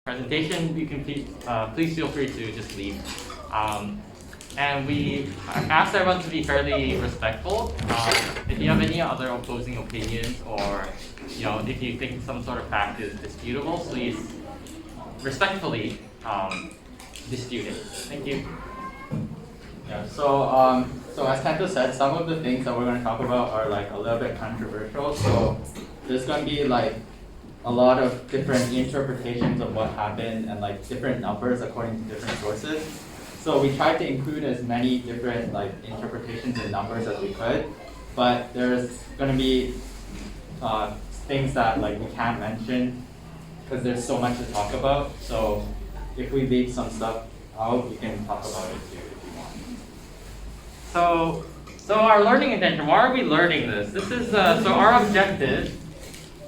presentation, you can please feel free to just leave. And we asked everyone to be fairly respectful. If you have any other opposing opinions, or if you think some sort of fact is disputable, please respectfully dispute it. Thank you. Yeah. So as Kento said, some of the things that we're going to talk about are like a little bit controversial. So there's going to be like a lot of different interpretations of what happened and like different numbers according to different sources. So we tried to include as many different like interpretations and numbers as we could, but there's going to be things that like we can't mention because there's so much to talk about. So if we leave some stuff out, we can talk about it too if you want. So our learning intention. Why are we learning this? This is so our objective.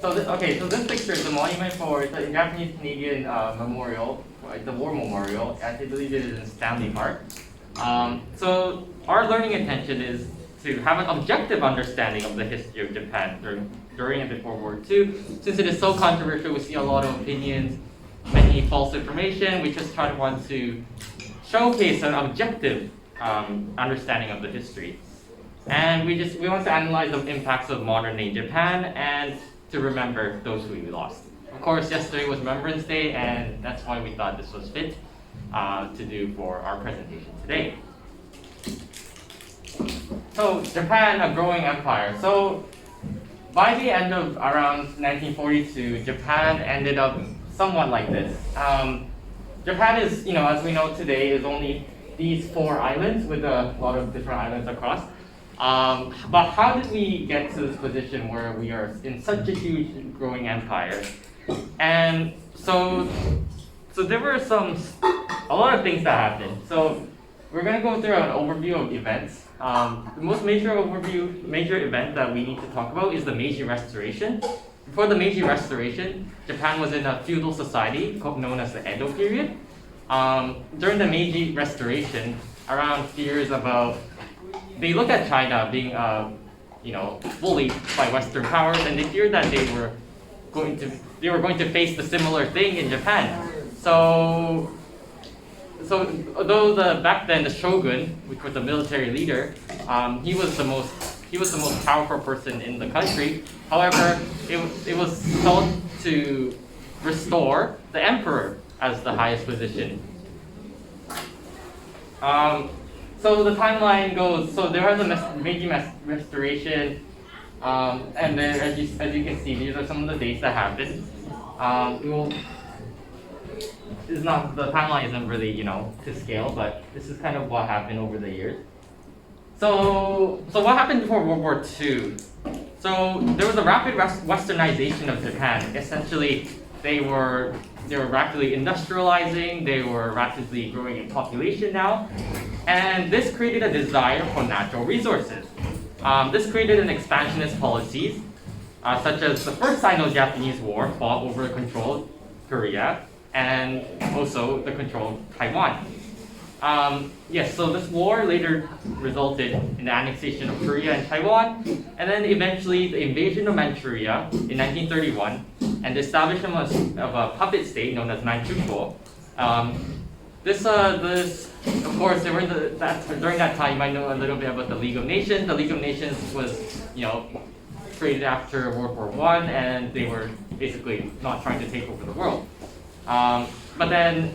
So this picture is a monument for the Japanese-Canadian memorial, right, the war memorial. I believe it is in Stanley Park. So our learning intention is to have an objective understanding of the history of Japan during and before World War II. Since it is so controversial, we see a lot of opinions, many false information. We just want to showcase an objective understanding of the history, and we want to analyze the impacts of modern-day Japan and to remember those who we lost. Of course, yesterday was Remembrance Day, and that's why we thought this was fit to do for our presentation today. So, Japan, a growing empire. So, by the end of around 1942, Japan ended up somewhat like this. Japan is, as we know today, is only these 4 islands with a lot of different islands across. But how did we get to this position where we are in such a huge growing empire? And so there were a lot of things that happened. So we're going to go through an overview of events. The most major event that we need to talk about is the Meiji Restoration. Before the Meiji Restoration, Japan was in a feudal society known as the Edo period. During the Meiji Restoration, around fears about they looked at China being, bullied by Western powers, and they feared that they were going to face the similar thing in Japan. So although back then the shogun, which was the military leader, he was the most powerful person in the country. However, it was thought to restore the emperor as the highest position. So the timeline goes, so there was a Meiji Restoration, and then as you can see, these are some of the dates that happened. The timeline isn't really, to scale, but this is kind of what happened over the years. So what happened before World War II? So there was a rapid westernization of Japan. Essentially, they were rapidly industrializing, they were rapidly growing in population now, and this created a desire for natural resources. This created an expansionist policies, such as the first Sino-Japanese war fought over controlled Korea, and also the control of Taiwan. So this war later resulted in the annexation of Korea and Taiwan, and then eventually the invasion of Manchuria in 1931, and the establishment of a puppet state known as Manchukuo. This, of course, during that time, you might know a little bit about the League of Nations. The League of Nations was, created after World War I, and they were basically not trying to take over the world. But then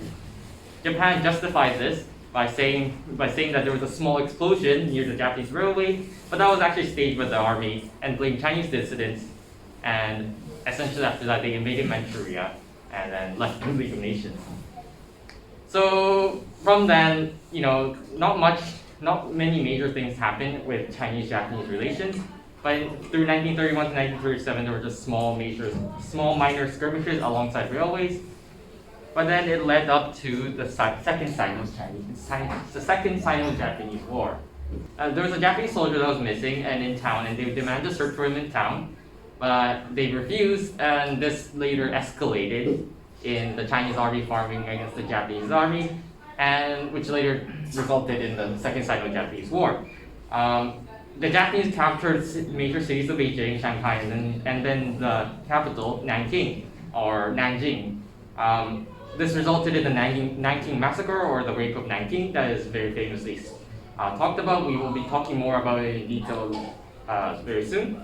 Japan justified this by saying that there was a small explosion near the Japanese railway, but that was actually staged by the army and blamed Chinese dissidents. And essentially after that, they invaded Manchuria and then left the League of Nations. So from then, not many major things happened with Chinese-Japanese relations. But through 1931 to 1937, there were just small minor skirmishes alongside railways. But then it led up to the second Sino-Japanese War. There was a Japanese soldier that was missing and in town, and they demanded to search for him in town, but they refused, and this later escalated in the Chinese army farming against the Japanese army, and which later resulted in the second Sino-Japanese War. The Japanese captured major cities of Beijing, Shanghai, and then the capital, Nanking, or Nanjing. this resulted in the Nanking Massacre, or the Rape of Nanking, that is very famously talked about. We will be talking more about it in detail very soon.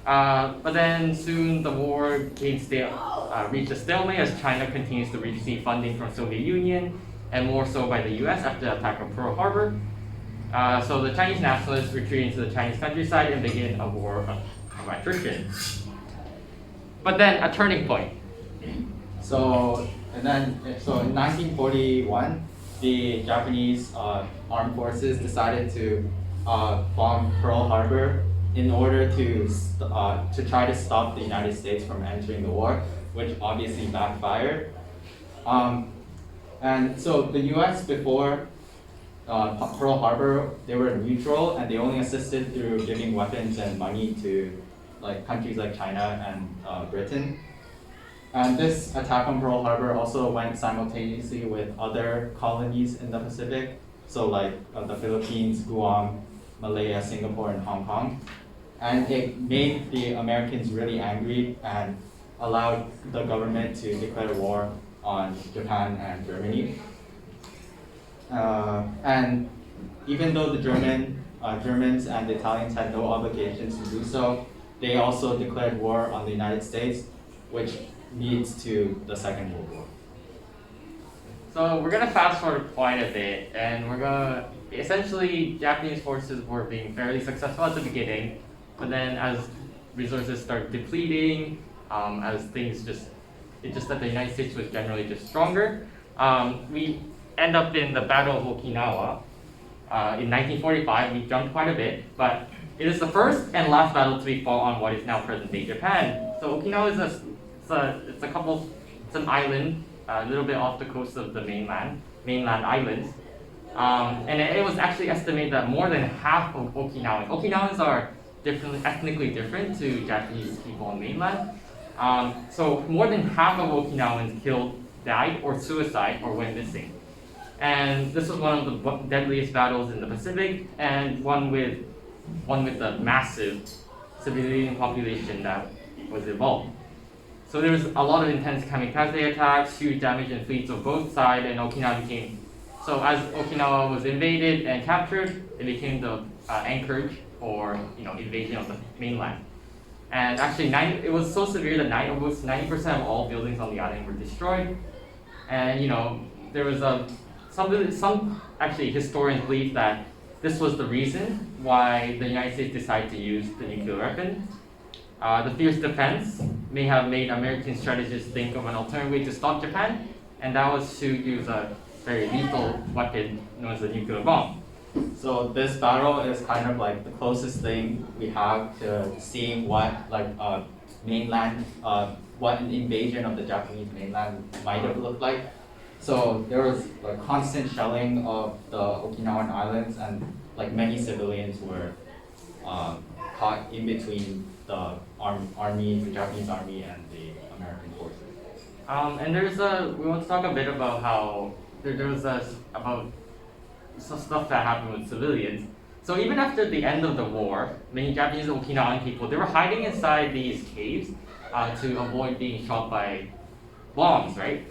But then soon the war reached a stalemate as China continues to receive funding from Soviet Union, and more so by the US after the attack of Pearl Harbor. So the Chinese nationalists retreat into the Chinese countryside and begin a war of attrition. But then a turning point. So in 1941, the Japanese armed forces decided to bomb Pearl Harbor in order to try to stop the United States from entering the war, which obviously backfired. And so the U.S. before Pearl Harbor, they were neutral and they only assisted through giving weapons and money to countries like China and Britain. And this attack on Pearl Harbor also went simultaneously with other colonies in the Pacific, so the Philippines, Guam, Malaya, Singapore, and Hong Kong. And it made the Americans really angry and allowed the government to declare war on Japan and Germany. And even though the Germans and the Italians had no obligations to do so, they also declared war on the United States, which leads to the Second World War. So we're gonna fast forward quite a bit, and essentially Japanese forces were being fairly successful at the beginning, but then as resources start depleting, as things it's just that the United States was generally just stronger. We end up in the Battle of Okinawa in 1945. We jumped quite a bit, but it is the first and last battle to be fought on what is now present-day Japan. So Okinawa is it's an island a little bit off the coast of the mainland islands. And it was actually estimated that more than half of Okinawans are ethnically different to Japanese people on mainland. So more than half of Okinawans died or suicide or went missing. And this was one of the deadliest battles in the Pacific, and one with the massive civilian population that was involved. So there was a lot of intense kamikaze attacks, huge damage in fleets of both sides, and so as Okinawa was invaded and captured, it became the anchorage for invasion of the mainland. And actually, it was so severe that almost 90% of all buildings on the island were destroyed. And there was some actually historians believe that this was the reason why the United States decided to use the nuclear weapon. The fierce defense may have made American strategists think of an alternative way to stop Japan, and that was to use a very lethal weapon known as the nuclear bomb. So this battle is kind of like the closest thing we have to seeing what what an invasion of the Japanese mainland might have looked like. So there was constant shelling of the Okinawan islands, and many civilians were caught in between the the Japanese army, and the American forces. And we want to talk a bit about how there was about some stuff that happened with civilians. So even after the end of the war, many Japanese Okinawan people, they were hiding inside these caves to avoid being shot by bombs, right?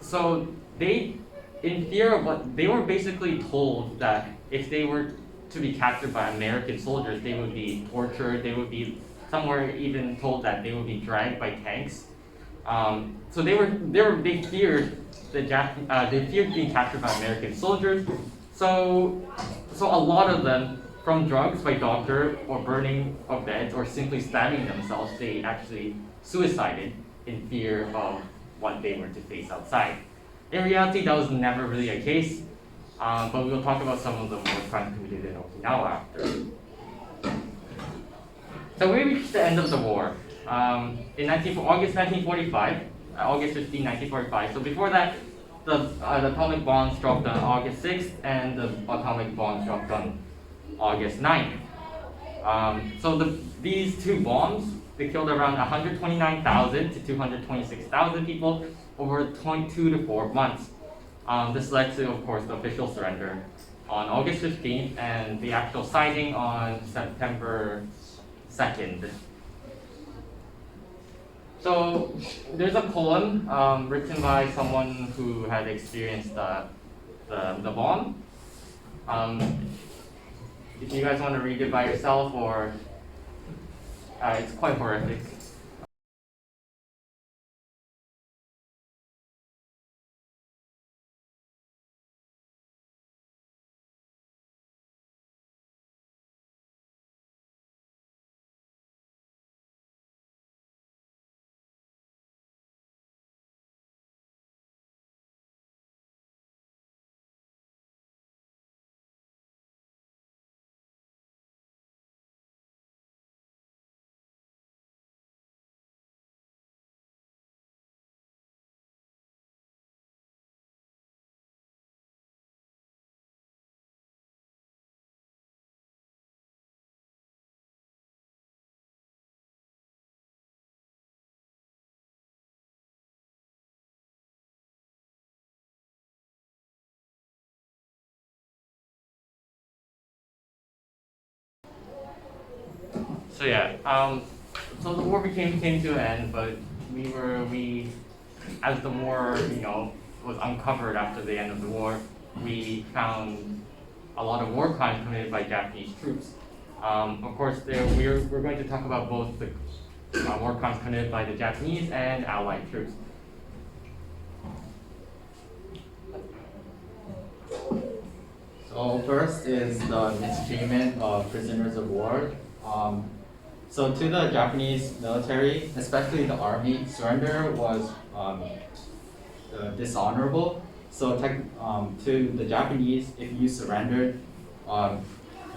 So in fear of they were basically told that if they were to be captured by American soldiers, they would be tortured. Some were even told that they would be dragged by tanks. So they feared being captured by American soldiers. So a lot of them, from drugs by doctor or burning of beds or simply stabbing themselves, they actually suicided in fear of what they were to face outside. In reality, that was never really a case, but we'll talk about some of the more crimes committed in Okinawa after. So we reached the end of the war in August 1945, August 15, 1945. So before that, the atomic bombs dropped on August 6th, and the atomic bombs dropped on August 9th. These two bombs, they killed around 129,000 to 226,000 people over 2 to 4 months. This led to, of course, the official surrender on August 15th and the actual signing on September 2nd. So there's a poem written by someone who had experienced the bomb. If you guys want to read it by yourself, or it's quite horrific. So yeah, so the war came to an end, but we as the war was uncovered after the end of the war, we found a lot of war crimes committed by Japanese troops. Of course, we're going to talk about both the war crimes committed by the Japanese and Allied troops. So first is the mistreatment of prisoners of war. So to the Japanese military, especially the army, surrender was dishonorable. So to the Japanese, if you surrendered,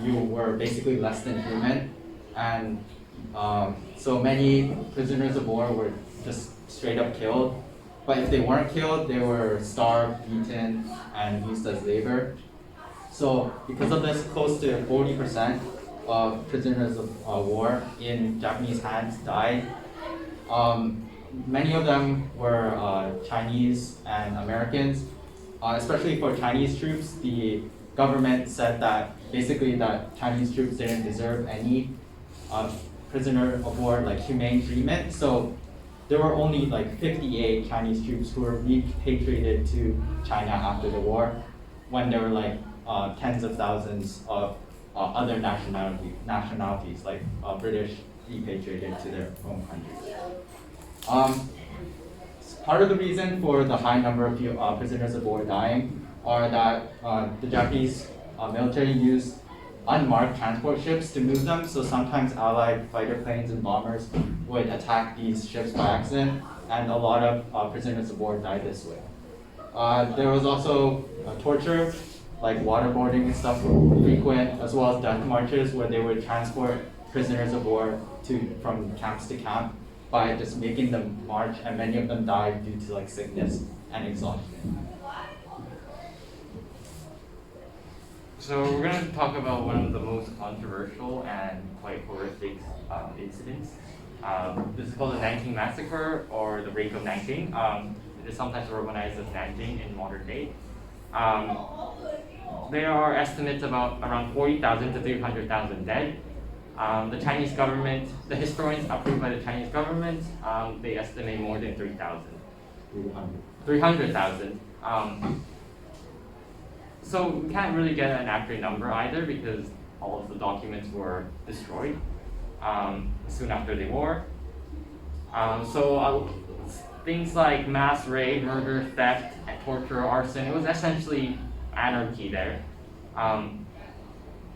you were basically less than human, and so many prisoners of war were just straight up killed. But if they weren't killed, they were starved, beaten, and used as labor. So because of this, close to 40% of prisoners of war in Japanese hands died. Many of them were Chinese and Americans. Especially for Chinese troops, the government said that basically that Chinese troops didn't deserve any prisoner of war like humane treatment. So there were only like 58 Chinese troops who were repatriated to China after the war, when there were like tens of thousands of other nationalities like British repatriated to their home countries. Part of the reason for the high number of prisoners of war dying are that the Japanese military used unmarked transport ships to move them. So sometimes Allied fighter planes and bombers would attack these ships by accident, and a lot of prisoners of war died this way. There was also torture, like waterboarding and stuff were frequent, as well as death marches where they would transport prisoners of war from camps to camp by just making them march, and many of them died due to like sickness and exhaustion. So we're going to talk about one of the most controversial and quite horrific incidents. This is called the Nanking Massacre, or the Rape of Nanking. It is sometimes organized as Nanking in modern day. There are estimates about around 40,000 to 300,000 dead. The Chinese government, the historians approved by the Chinese government, they estimate more than 300,000. So we can't really get an accurate number either, because all of the documents were destroyed soon after the war. Things like mass rape, murder, theft, and torture, arson, it was essentially anarchy there.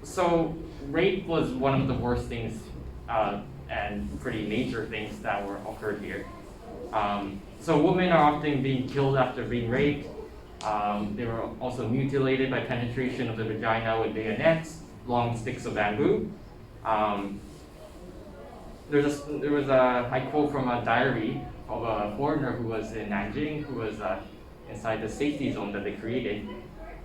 So rape was one of the worst things and pretty major things that occurred here. So women are often being killed after being raped. They were also mutilated by penetration of the vagina with bayonets, long sticks of bamboo. There was I quote from a diary of a foreigner who was in Nanjing, who was inside the safety zone that they created.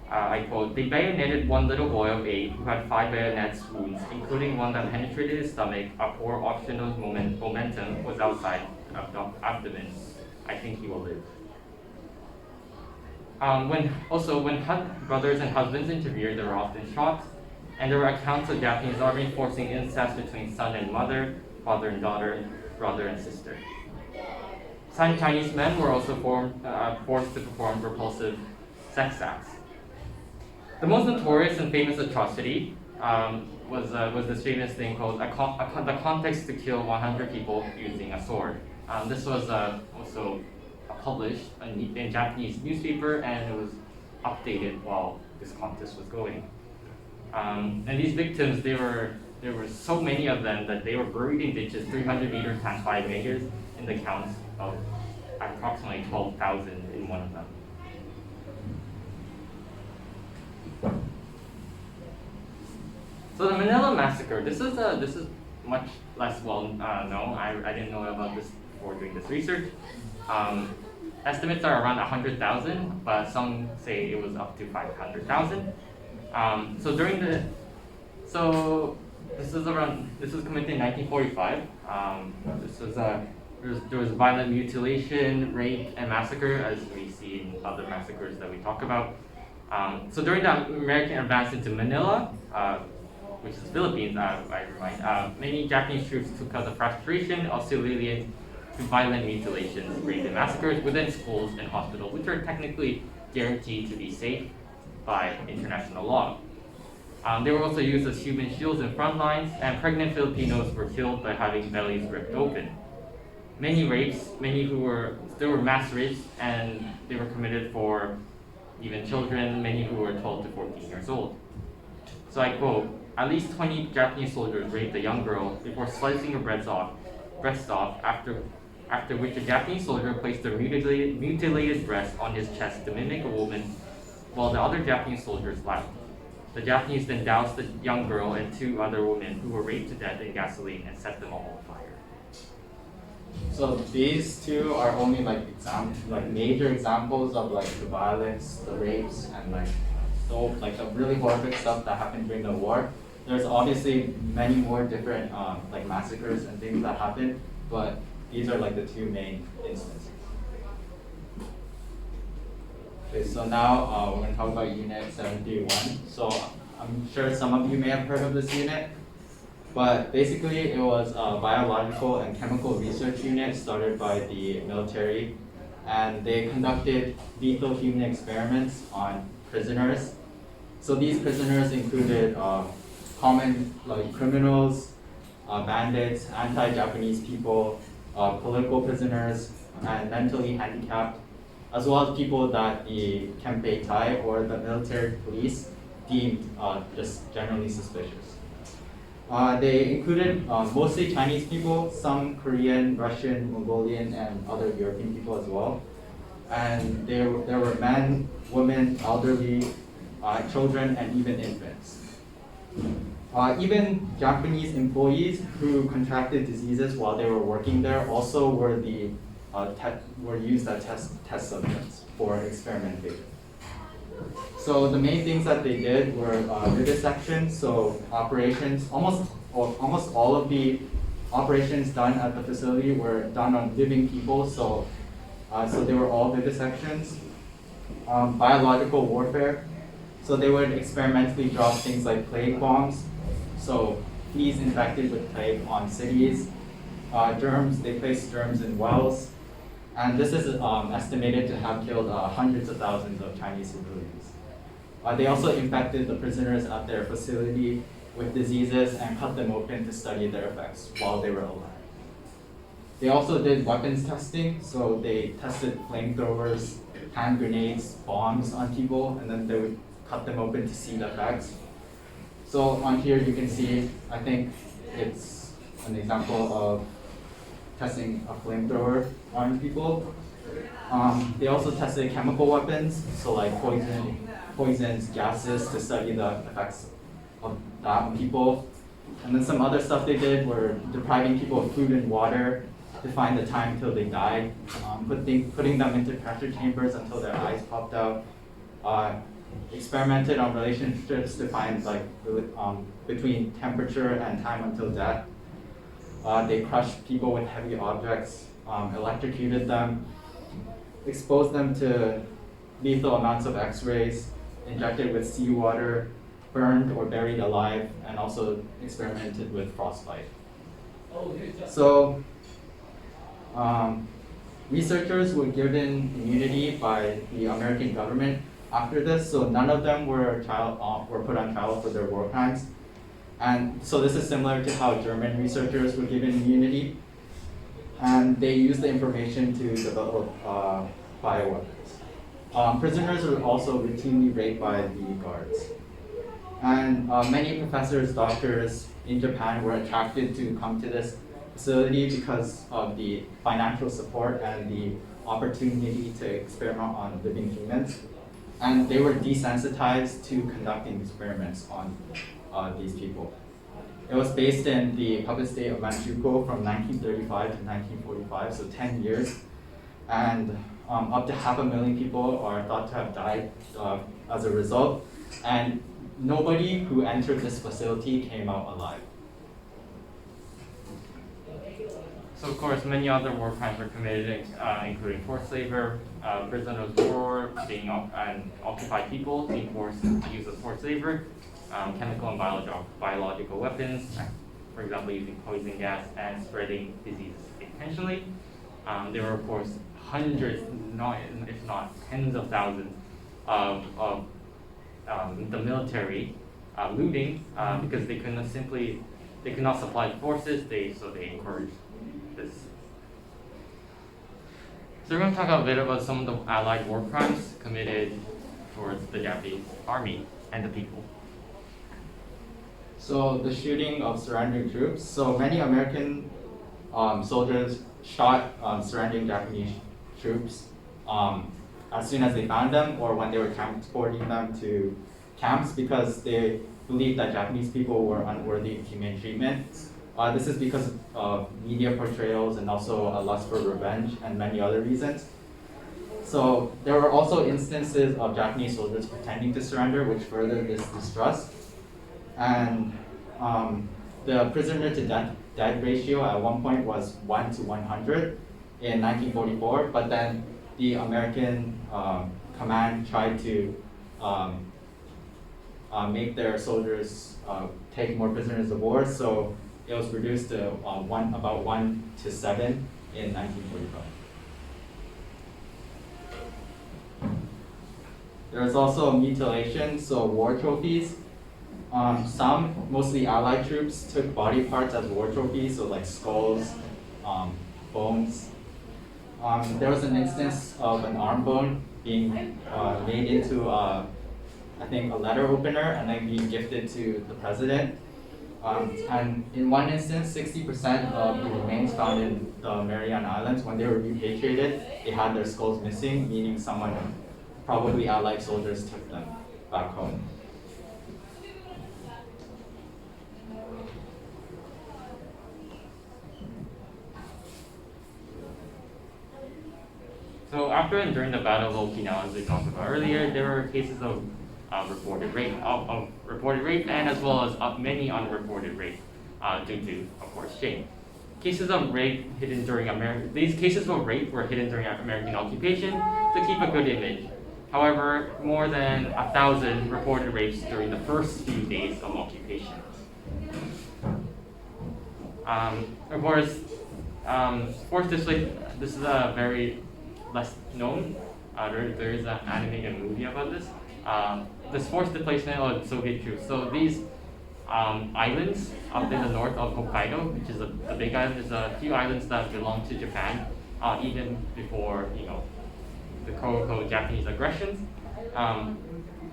I quote, "They bayoneted one little boy of 8 who had 5 bayonet wounds, including one that penetrated his stomach. A poor optional momentum was outside of the abdomen. I think he will live." When brothers and husbands interfered, they were often shot, and there were accounts of Japanese army forcing incest between son and mother, father and daughter, brother and sister. Chinese men were also forced to perform repulsive sex acts. The most notorious and famous atrocity was this famous thing called the context to kill 100 people using a sword. This was also published in Japanese newspaper, and it was updated while this contest was going. And these victims, there were so many of them that they were buried in ditches 300 meters times 5 meters in the counts of approximately 12,000 in one of them. So the Manila Massacre, this is much less well known. I didn't know about this before doing this research. Estimates are around 100,000, but some say it was up to 500,000. This was committed in 1945. There was violent mutilation, rape, and massacre, as we see in other massacres that we talk about. So during the American advance into Manila, which is Philippines, I remind, many Japanese troops took out the frustration of civilians to violent mutilations, rape, and massacres within schools and hospitals, which are technically guaranteed to be safe by international law. They were also used as human shields in front lines, and pregnant Filipinos were killed by having bellies ripped open. Many rapes, there were mass rapes, and they were committed for even children, many who were 12 to 14 years old. So I quote, "At least 20 Japanese soldiers raped a young girl before slicing her breast off, after which a Japanese soldier placed their mutilated breast on his chest to mimic a woman, while the other Japanese soldiers laughed. The Japanese then doused the young girl and 2 other women who were raped to death in gasoline and set them all on fire." So these two are only like major examples of like the violence, the rapes, and the really horrific stuff that happened during the war. There's obviously many more different like massacres and things that happened, but these are like the 2 main instances. Okay, so now we're going to talk about Unit 731. So I'm sure some of you may have heard of this unit, but basically it was a biological and chemical research unit started by the military, and they conducted lethal human experiments on prisoners. So these prisoners included common like criminals, bandits, anti-Japanese people, political prisoners, and mentally handicapped, as well as people that the Kempeitai or the military police deemed just generally suspicious. They included mostly Chinese people, some Korean, Russian, Mongolian, and other European people as well. And there were men, women, elderly, children, and even infants. Even Japanese employees who contracted diseases while they were working there also were used as test subjects for experimentation. So the main things that they did were vivisection, so operations, almost all of the operations done at the facility were done on living people, so they were all vivisections. Biological warfare, so they would experimentally drop things like plague bombs, so fleas infected with plague on cities. Germs, they placed germs in wells, and this is estimated to have killed hundreds of thousands of Chinese civilians. They also infected the prisoners at their facility with diseases and cut them open to study their effects while they were alive. They also did weapons testing, so they tested flamethrowers, hand grenades, bombs on people, and then they would cut them open to see the effects. So on here you can see, I think it's an example of testing a flamethrower on people. They also tested chemical weapons, so like poisons, gases, to study the effects of that on people. And then some other stuff they did were depriving people of food and water to find the time until they died, putting them into pressure chambers until their eyes popped out, experimented on relationships to find between temperature and time until death. They crushed people with heavy objects, electrocuted them, exposed them to lethal amounts of X-rays, injected with seawater, burned or buried alive, and also experimented with frostbite. So researchers were given immunity by the American government after this, so none of them were put on trial for their war crimes. And so this is similar to how German researchers were given immunity, and they used the information to develop bioweapons. Prisoners were also routinely raped by the guards. And many professors, doctors in Japan were attracted to come to this facility because of the financial support and the opportunity to experiment on living humans. And they were desensitized to conducting experiments on these people. It was based in the puppet state of Manchukuo from 1935 to 1945, so 10 years. And up to 500,000 people are thought to have died as a result. And nobody who entered this facility came out alive. So of course, many other war crimes were committed, including forced labor, prisoners of war, being and occupied people being forced to use of forced labor, chemical and biological weapons, for example, using poison gas and spreading diseases intentionally. There were, of course, hundreds, if not tens of thousands of the military looting because they could not supply the forces. So they encouraged this. So we're going to talk a bit about some of the Allied war crimes committed towards the Japanese army and the people. So the shooting of surrendering troops. So many American soldiers shot surrendering Japanese troops as soon as they found them, or when they were transporting them to camps, because they believed that Japanese people were unworthy of humane treatment. This is because of media portrayals and also a lust for revenge and many other reasons. So there were also instances of Japanese soldiers pretending to surrender, which furthered this distrust. And the prisoner to death ratio at one point was 1 to 100 in 1944, but then the American command tried to make their soldiers take more prisoners of war, so it was reduced to about 1 to 7 in 1945. There was also mutilation, so war trophies. Some, mostly Allied troops, took body parts as war trophies, so like skulls, bones. There was an instance of an arm bone being made into, I think, a letter opener and then being gifted to the president. And in one instance, 60% of the remains found in the Mariana Islands, when they were repatriated, they had their skulls missing, meaning someone, probably Allied soldiers, took them back home. So after and during the Battle of Okinawa, as we talked about earlier, there were cases of reported rape, and as well as many unreported rape due to, of course, shame. Cases of rape hidden during these cases of rape were hidden during American occupation to keep a good image. However, more than 1,000 reported rapes during the first few days of occupation. Of course, forced displacement. This is a very less known. There is an animated movie about this. This forced displacement of Soviet troops. So these islands up in the north of Hokkaido, which is a big island, there's a few islands that belong to Japan, even before the quote-unquote Japanese aggressions.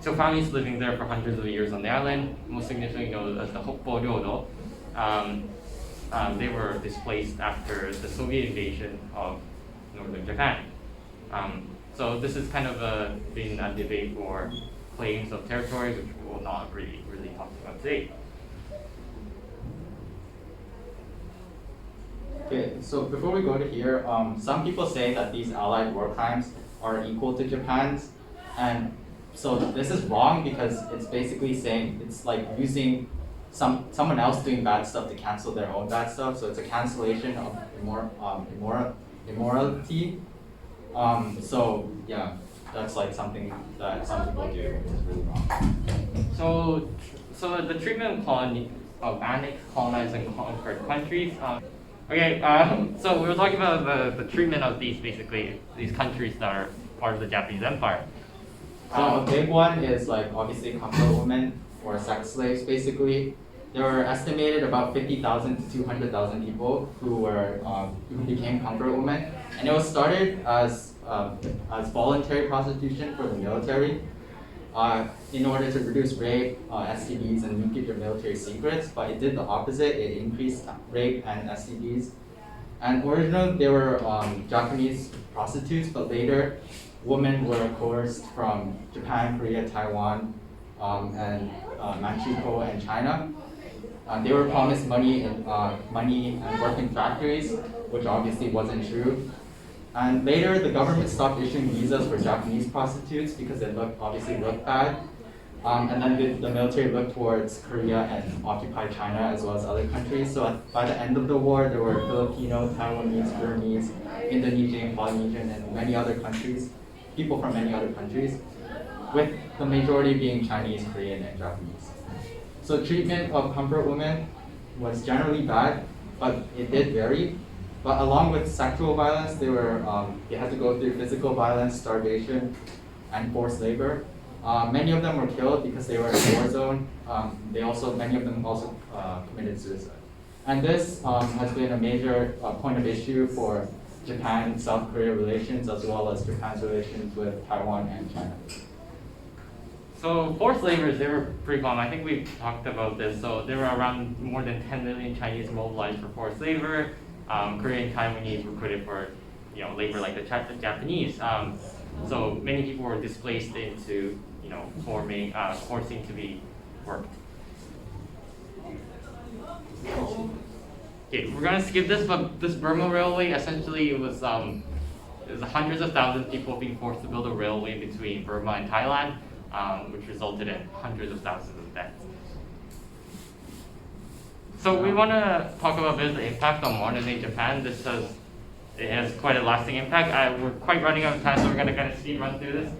So families living there for hundreds of years on the island, most significantly known as the Hokpo Ryodo, they were displaced after the Soviet invasion of northern Japan. So this is kind of been a debate for claims of territory, which we will not really talk about today. Okay, so before we go to here, some people say that these Allied war crimes are equal to Japan's, and so this is wrong because it's basically saying it's like using someone else doing bad stuff to cancel their own bad stuff. So it's a cancellation of immorality. So yeah, that's like something that some people do, which is really wrong. So the treatment of annexed, colonized, and conquered countries. Okay, so we were talking about the treatment of these countries that are part of the Japanese Empire. So a big one is like obviously comfort women or sex slaves basically. There were estimated about 50,000 to 200,000 people who became comfort women, and it was started as voluntary prostitution for the military, in order to reduce rape, STDs, and keep their military secrets. But it did the opposite. It increased rape and STDs. And originally they were Japanese prostitutes, but later women were coerced from Japan, Korea, Taiwan, and Mexico and China. They were promised money and work in factories, which obviously wasn't true. And later, the government stopped issuing visas for Japanese prostitutes because it obviously looked bad. And then the military looked towards Korea and occupied China as well as other countries. So by the end of the war, there were Filipino, Taiwanese, Burmese, Indonesian, Polynesian, and many other countries, people from many other countries, with the majority being Chinese, Korean, and Japanese. So treatment of comfort women was generally bad, but it did vary. But along with sexual violence, they had to go through physical violence, starvation, and forced labor. Many of them were killed because they were in a war zone. Many of them also committed suicide. And this has been a major point of issue for Japan-South Korea relations, as well as Japan's relations with Taiwan and China. So forced laborers, they were pretty common. I think we've talked about this. So there were around more than 10 million Chinese mobilized for forced labor. Korean Taiwanese recruited for labor like the Japanese. So many people were displaced into forcing to be worked. Okay, we're gonna skip this, but this Burma Railway essentially it was hundreds of thousands of people being forced to build a railway between Burma and Thailand, which resulted in hundreds of thousands of deaths. So we want to talk about a bit of the impact on modern day Japan. It has quite a lasting impact. We're quite running out of time, so we're going to kind of speed run through this.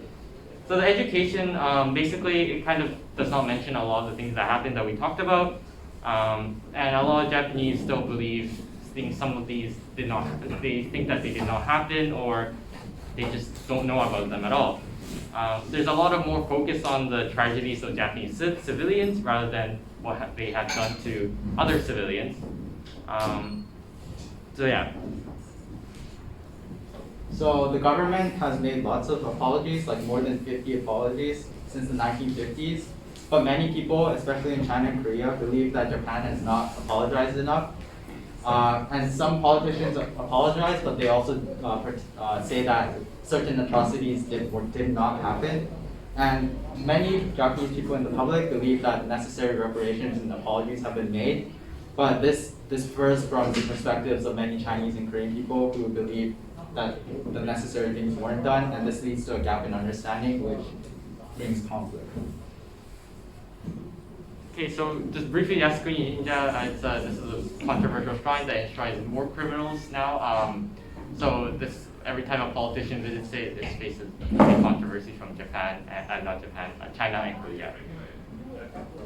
So the education, basically, it kind of does not mention a lot of the things that happened that we talked about. And a lot of Japanese still believe some of these did not happen. They think that they did not happen, or they just don't know about them at all. There's a lot of more focus on the tragedies of Japanese civilians rather than what they had done to other civilians. So yeah. So the government has made lots of apologies, like more than 50 apologies since the 1950s. But many people, especially in China and Korea, believe that Japan has not apologized enough. And some politicians apologize, but they also say that certain atrocities did not happen. And many Japanese people in the public believe that necessary reparations and apologies have been made. But this differs from the perspectives of many Chinese and Korean people who believe that the necessary things weren't done, and this leads to a gap in understanding, which brings conflict. Okay, so just briefly, Yasukuni this is a controversial shrine that enshrines more criminals now. So every time a politician visits it, it faces controversy from Japan, China and Korea.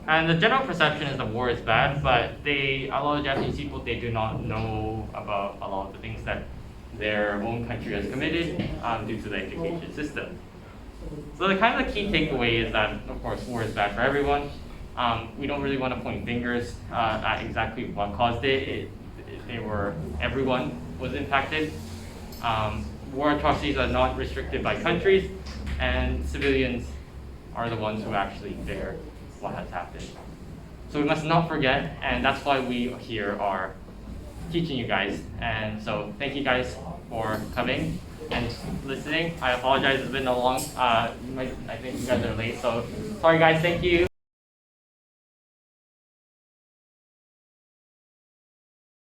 And the general perception is the war is bad, but a lot of Japanese people, they do not know about a lot of the things that their own country has committed due to the education system. So the kind of the key takeaway is that, of course, war is bad for everyone. We don't really want to point fingers at exactly what caused it. Everyone was impacted. War atrocities are not restricted by countries, and civilians are the ones who actually bear what has happened. So we must not forget, and that's why we here are teaching you guys. And so thank you guys for coming and listening. I apologize, it's been a long, I think you guys are late, so sorry guys, thank you.